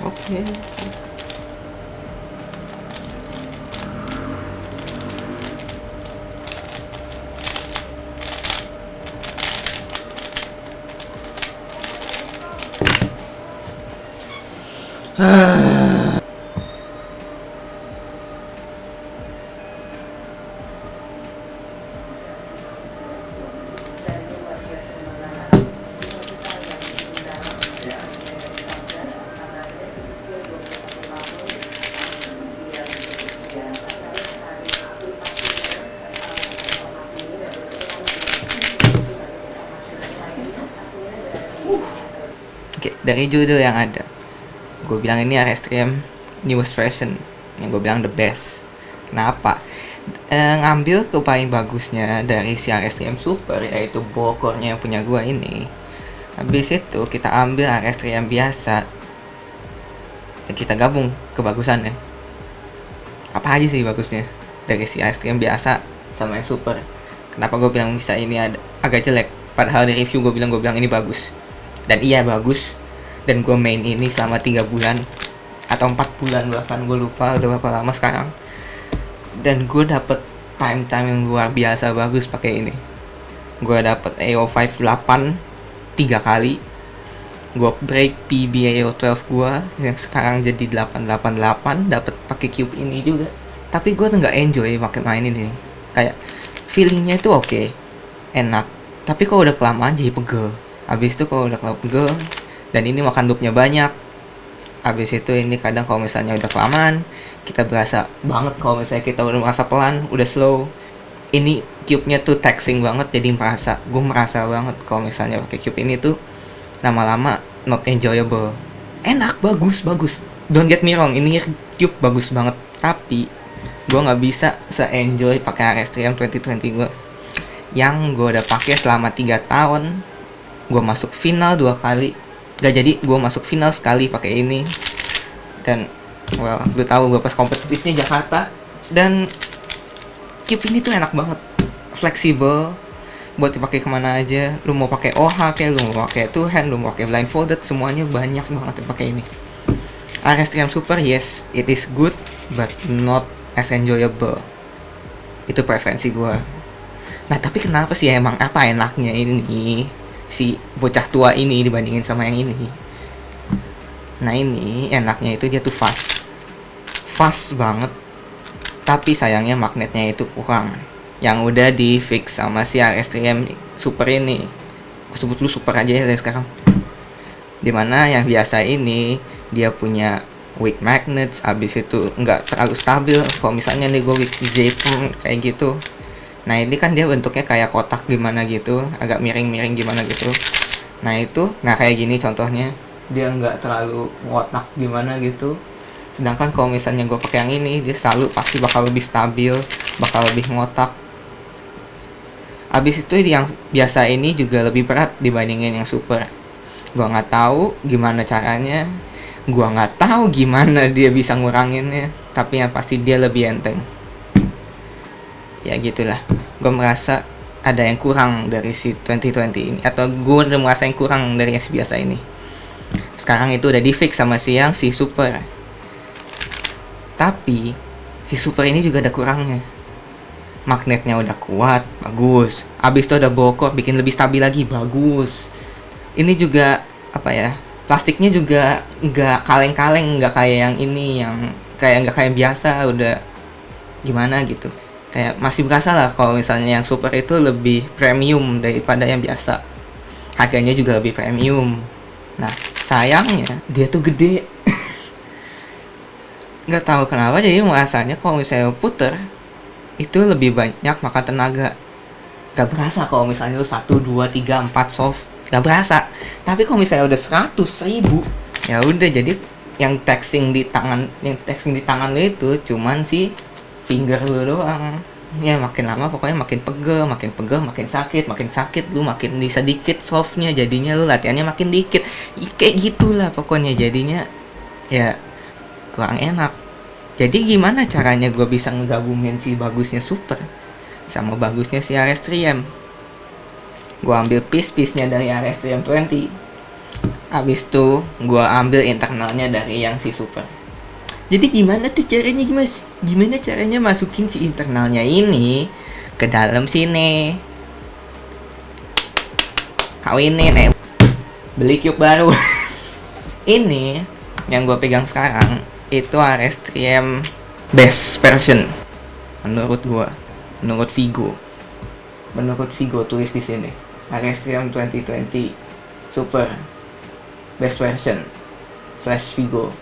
Oke. Oke, dari judul yang ada, gue bilang ini RS3M newest version, yang gue bilang the best. Kenapa? Ngambil ke paling bagusnya dari si RS3M Super, yaitu bokornya yang punya gue ini. Habis itu kita ambil RS3M biasa dan kita gabung kebagusannya. Apa aja sih bagusnya dari si RS3M biasa sama yang Super? Kenapa gue bilang bisa ini agak jelek? Padahal di review gue bilang ini bagus. Dan iya bagus. Dan gue main ini selama 3 bulan atau 4 bulan bahkan, gue lupa udah berapa lama sekarang. Dan gue dapet time yang luar biasa bagus pakai ini. Gue dapet AO5 8 3 kali. Gue break PB AO12 gue yang sekarang jadi 888, dapet pakai cube ini juga. Tapi gue tuh nggak enjoy pakai main ini. Kayak feelingnya itu oke, enak. Tapi kalau udah kelamaan jadi pegel. Habis itu kalau udah kelamaan pegel, dan ini makan loopnya banyak. Habis itu ini kadang kalau misalnya udah kelamaan, kita berasa banget kalau misalnya kita udah merasa pelan, udah slow. Ini cube-nya tuh taxing banget, jadi gue merasa banget kalau misalnya pakai cube ini tuh lama-lama not enjoyable. Enak, bagus. Don't get me wrong, ini cube bagus banget. Tapi gue nggak bisa se-enjoy pakai RS3M 2020 gue, yang gue udah pakai selama 3 tahun. Gue masuk final 2 kali, gak jadi gue masuk final sekali pakai ini. Dan well, lu tahu gue pas kompetitifnya Jakarta. Dan cube ini tuh enak banget, fleksibel buat dipakai kemana aja. Lu mau pakai OH kayak, lu mau pakai two hand, lu mau pakai blindfolded, semuanya banyak banget dipakai ini. RS3M Super, yes, it is good but not as enjoyable. Itu preferensi gue. Nah tapi kenapa sih, emang apa enaknya ini si bocah tua ini dibandingin sama yang ini? Nah ini enaknya itu dia tuh fast banget. Tapi sayangnya magnetnya itu kurang, yang udah di fix sama si RS3M Super ini. Aku sebut lu Super aja ya dari sekarang. Dimana yang biasa ini dia punya weak magnets, abis itu nggak terlalu stabil. Kalau misalnya nih gue weak J kayak gitu, nah ini kan dia bentuknya kayak kotak gimana gitu, agak miring-miring gimana gitu. Nah itu, nah kayak gini contohnya, dia nggak terlalu ngotak gimana gitu. Sedangkan kalau misalnya gue pakai yang ini, dia selalu pasti bakal lebih stabil, bakal lebih ngotak. Abis itu yang biasa ini juga lebih berat dibandingin yang Super. Gue nggak tahu gimana caranya, gue nggak tahu gimana dia bisa nguranginnya, tapi yang pasti dia lebih enteng. Ya gitulah, gue merasa ada yang kurang dari si 2020 ini, atau gue udah merasa yang kurang dari yang biasa ini. Sekarang itu udah di fix sama si Super. Tapi si Super ini juga ada kurangnya. Magnetnya udah kuat, bagus. Abis itu ada bokor, bikin lebih stabil lagi, bagus. Ini juga apa ya, plastiknya juga nggak kaleng-kaleng, nggak kayak yang ini, yang kayak nggak kayak biasa, udah gimana gitu. Kayak masih berasa lah kalau misalnya yang Super itu lebih premium daripada yang biasa. Harganya juga lebih premium. Nah sayangnya dia tuh gede. Nggak tahu kenapa jadi merasanya kalau misalnya puter itu lebih banyak makan tenaga. Gak berasa kalau misalnya lu 1, 2, 3, 4 soft, gak berasa. Tapi kalau misalnya udah 100.000, ya udah, jadi yang taxing di tangan lu itu cuman si finger lu doang. Ya makin lama pokoknya makin pegel, makin sakit, lu makin sedikit softnya, jadinya lu latihannya makin dikit. Kayak gitulah pokoknya jadinya ya kurang enak. Jadi gimana caranya gue bisa ngegabungin si bagusnya Super sama bagusnya si RS3M? Gue ambil piece-nya dari RS3M 20, Habis itu gue ambil internalnya dari yang si super. Jadi gimana tuh caranya mas? Gimana caranya masukin si internalnya ini ke dalam sini? Kawinin beli cube baru. Ini yang gue pegang sekarang itu RS3M best version menurut gue, menurut Vigo tulis di sini RS3M 2020 super best version / Vigo.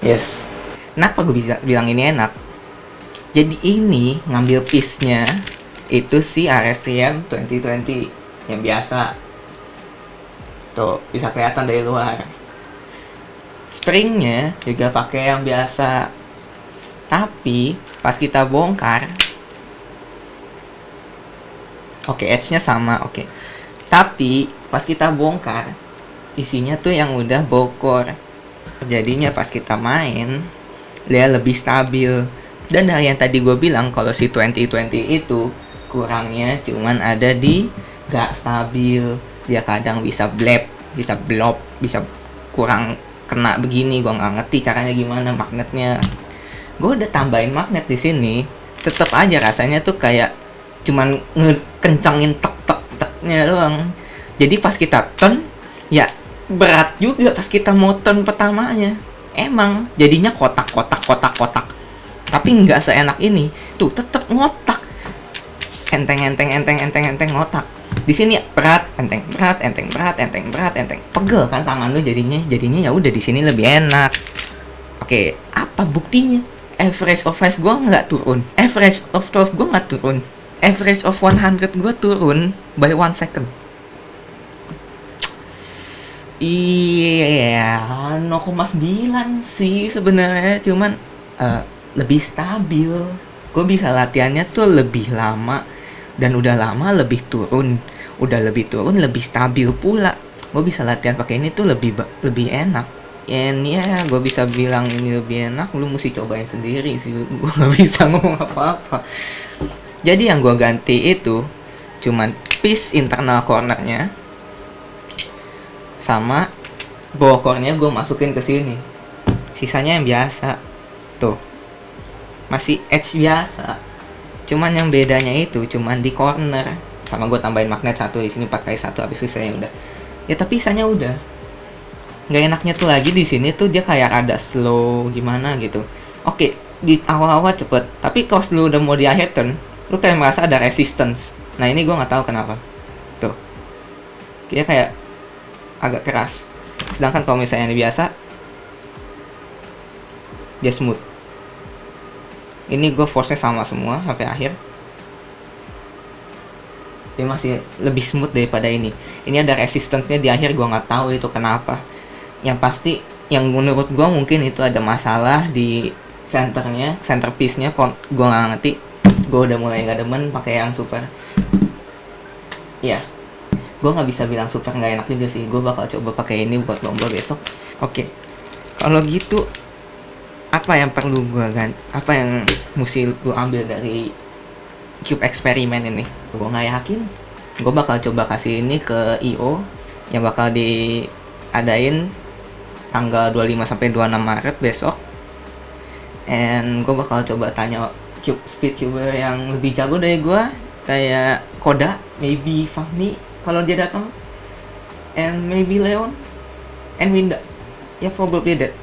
Yes. Kenapa gue bisa bilang ini enak? Jadi ini ngambil piece-nya itu si RS3M 2020 yang biasa. Tuh, bisa kelihatan dari luar. Springnya juga pakai yang biasa. Tapi pas kita bongkar, oke, edge-nya sama, oke. Tapi pas kita bongkar, isinya tuh yang udah bokor. Jadinya pas kita main, dia lebih stabil. Dan dari yang tadi gue bilang, kalau si 2020 itu kurangnya cuman ada di gak stabil. Dia kadang bisa blep, bisa blob, bisa kurang kena begini. Gue nggak ngerti caranya gimana magnetnya. Gue udah tambahin magnet di sini, tetap aja rasanya tuh kayak cuman ngekencangin tek-tek-teknya doang. Jadi pas kita turn, ya berat juga pas kita mau turn pertamanya. Emang jadinya kotak. Tapi nggak seenak ini. Tuh tetap ngotak. Enteng ngotak. Di sini berat, enteng. Pegel kan tangan lu jadinya ya udah di sini lebih enak. Oke, apa buktinya? Average of 5 gua nggak turun. Average of 12 gua nggak turun. Average of 100 gua turun by 1 second. Iya, 0,9 sih sebenarnya, cuman lebih stabil. Gue bisa latihannya tuh lebih lama dan udah lama lebih turun, lebih stabil pula. Gue bisa latihan pakai ini tuh lebih enak. And ya, gue bisa bilang ini lebih enak. Lu mesti cobain sendiri sih. Gue nggak bisa ngomong apa-apa. Jadi yang gue ganti itu cuman piece internal cornernya, sama bokornya gue masukin ke sini. Sisanya yang biasa. Tuh. Masih edge biasa. Cuman yang bedanya itu cuman di corner. Sama gue tambahin magnet satu di sini 4x1, habis sisanya udah. Ya tapi sisanya udah. Nggak enaknya tuh lagi di sini tuh dia kayak ada slow gimana gitu. Oke, di awal-awal cepet, tapi kalau lu udah mau di akhir turn, lu kayak merasa ada resistance. Nah ini gue nggak tahu kenapa. Tuh. Dia kayak agak keras. Sedangkan kalau misalnya ini biasa, dia smooth. Ini gue force-nya sama semua sampai akhir. Dia masih lebih smooth daripada ini. Ini ada resistance-nya di akhir, gue nggak tahu itu kenapa. Yang pasti, yang menurut gue mungkin itu ada masalah di centernya, center piece-nya. Gue nggak ngerti. Gue udah mulai nggak demen pakai yang super. Ya. Gue nggak bisa bilang super nggak enak juga sih. Gue bakal coba pakai ini buat lomba besok. Oke. Kalau gitu, apa yang perlu gue ganti? Apa yang mesti gue ambil dari Cube eksperimen ini? Gue nggak yakin. Gue bakal coba kasih ini ke IO yang bakal diadain tanggal 25 sampai 26 Maret besok. And gue bakal coba tanya speed cuber yang lebih jago dari gue, kayak Koda, maybe Fahmi kalau dia datang, and maybe Leon and Winda. Ya probably that.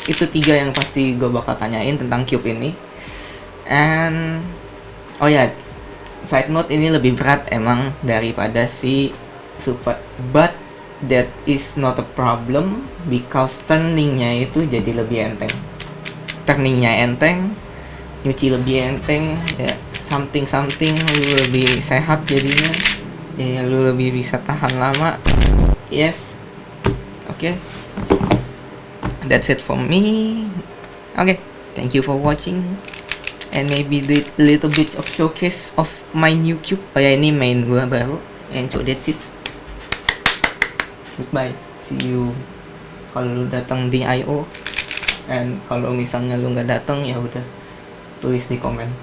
Itu 3 yang pasti gue bakal tanyain tentang cube ini. And oh ya, side note, ini lebih berat emang daripada si super, but that is not a problem because turningnya itu jadi lebih enteng. Turningnya enteng, nyuci lebih enteng, ya something lu lebih sehat jadinya, ya lu lebih bisa tahan lama. Yes, okay. That's it for me. Okay, thank you for watching. And maybe the little bit of showcase of my new cube. Oh ya, ini main gue baru. And so that's it. Goodbye. See you kalau lu datang di IO. And kalau misalnya lu nggak datang, ya udah tulis di komen.